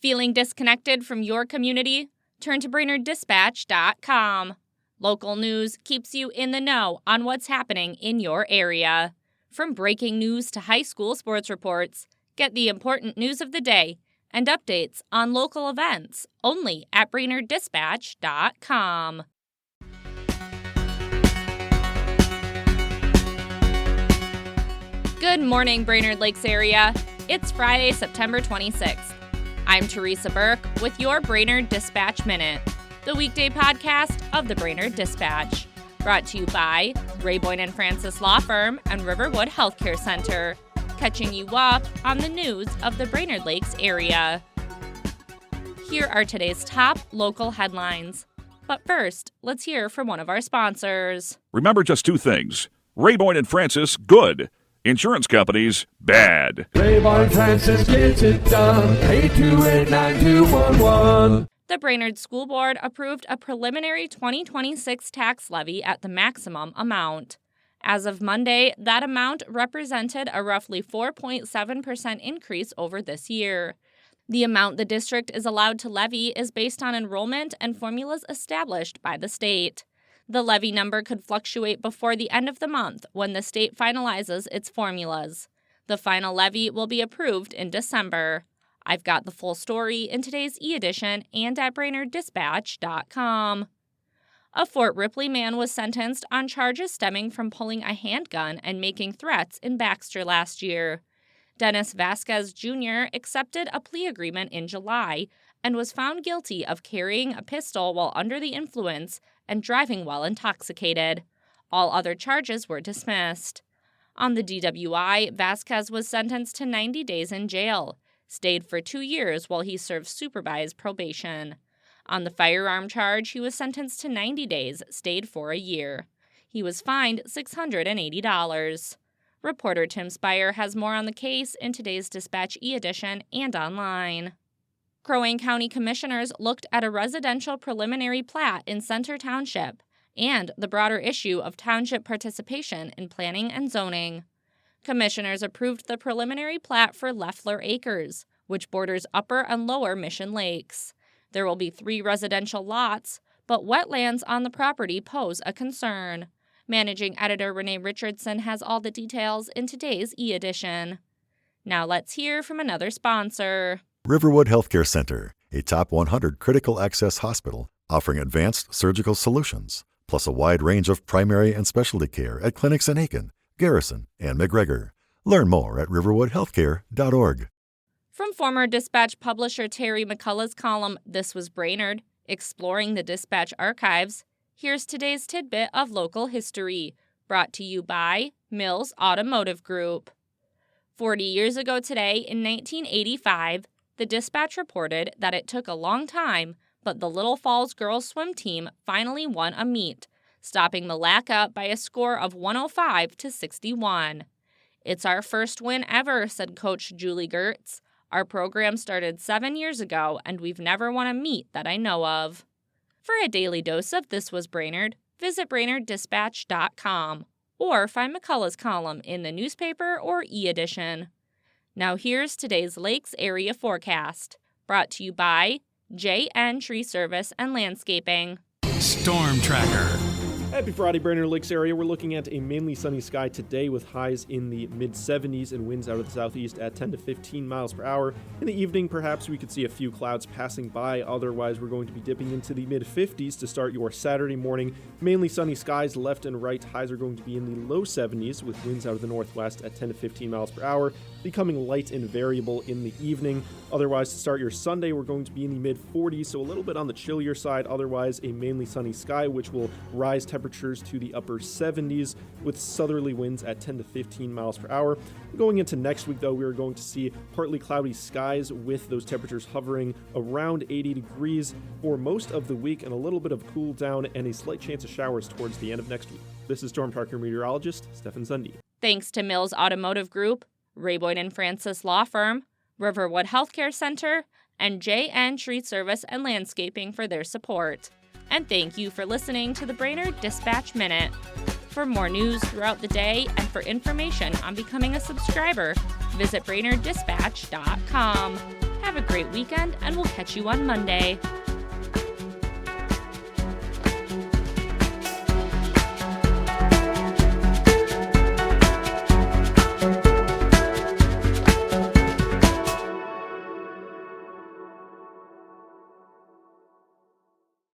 Feeling disconnected from your community? Turn to BrainerdDispatch.com. Local news keeps you in the know on what's happening in your area. From breaking news to high school sports reports, get the important news of the day and updates on local events only at BrainerdDispatch.com. Good morning, Brainerd Lakes area. It's Friday, September 26th. I'm Teresa Burke with your Brainerd Dispatch Minute, the weekday podcast of the Brainerd Dispatch, brought to you by Ray Boyne & Francis Law Firm and Riverwood Healthcare Center, catching you up on the news of the Brainerd Lakes area. Here are today's top local headlines. But first, let's hear from one of our sponsors. Remember just two things. Ray Boyne & Francis, good. Insurance companies, bad. Ray Boyne & Francis gets it done. 828-9211. The Brainerd School Board approved a preliminary 2026 tax levy at the maximum amount. As of Monday, that amount represented a roughly 4.7% increase over this year. The amount the district is allowed to levy is based on enrollment and formulas established by the state. The levy number could fluctuate before the end of the month when the state finalizes its formulas. The final levy will be approved in December. I've got the full story in today's e-edition and at BrainerdDispatch.com. A Fort Ripley man was sentenced on charges stemming from pulling a handgun and making threats in Baxter last year. Dennis Vasquez Jr. accepted a plea agreement in July and was found guilty of carrying a pistol while under the influence and driving while intoxicated. All other charges were dismissed. On the DWI, Vasquez was sentenced to 90 days in jail, stayed for 2 years while he served supervised probation. On the firearm charge, he was sentenced to 90 days, stayed for a year. He was fined $680. Reporter Tim Spire has more on the case in today's Dispatch e-edition and online. Crow Wing County Commissioners looked at a residential preliminary plat in Center Township and the broader issue of township participation in planning and zoning. Commissioners approved the preliminary plat for Leffler Acres, which borders Upper and Lower Mission Lakes. There will be 3 residential lots, but wetlands on the property pose a concern. Managing editor Renee Richardson has all the details in today's e-edition. Now let's hear from another sponsor. Riverwood Healthcare Center, a top 100 critical access hospital offering advanced surgical solutions, plus a wide range of primary and specialty care at clinics in Aiken, Garrison, and McGregor. Learn more at riverwoodhealthcare.org. From former Dispatch publisher Terry McCullough's column, This Was Brainerd, exploring the Dispatch archives, here's today's tidbit of local history, brought to you by Mills Automotive Group. 40 years ago today, in 1985, the Dispatch reported that it took a long time, but the Little Falls girls swim team finally won a meet, stopping Malacca by a score of 105-61. It's our first win ever, said Coach Julie Gertz. Our program started 7 years ago, and we've never won a meet that I know of. For a daily dose of This Was Brainerd, visit BrainerdDispatch.com or find McCullough's column in the newspaper or e-edition. Now here's today's Lakes area forecast, brought to you by JN Tree Service and Landscaping. Storm Tracker. Happy Friday, Brainerd Lakes area. We're looking at a mainly sunny sky today with highs in the mid-70s and winds out of the southeast at 10 to 15 miles per hour. In the evening, perhaps we could see a few clouds passing by. Otherwise, we're going to be dipping into the mid-50s to start your Saturday morning. Mainly sunny skies left and right. Highs are going to be in the low 70s with winds out of the northwest at 10 to 15 miles per hour, becoming light and variable in the evening. Otherwise, to start your Sunday, we're going to be in the mid-40s, so a little bit on the chillier side. Otherwise, a mainly sunny sky, which will rise temperatures to the upper 70s with southerly winds at 10 to 15 miles per hour. Going into next week, though, we're going to see partly cloudy skies with those temperatures hovering around 80 degrees for most of the week and a little bit of cool down and a slight chance of showers towards the end of next week. This is Storm Tracker meteorologist Stefan Sundy. Thanks to Mills Automotive Group, Ray Boyne & Francis Law Firm, Riverwood Healthcare Center, and JN Tree Service and Landscaping for their support. And thank you for listening to the Brainerd Dispatch Minute. For more news throughout the day and for information on becoming a subscriber, visit BrainerdDispatch.com. Have a great weekend, and we'll catch you on Monday.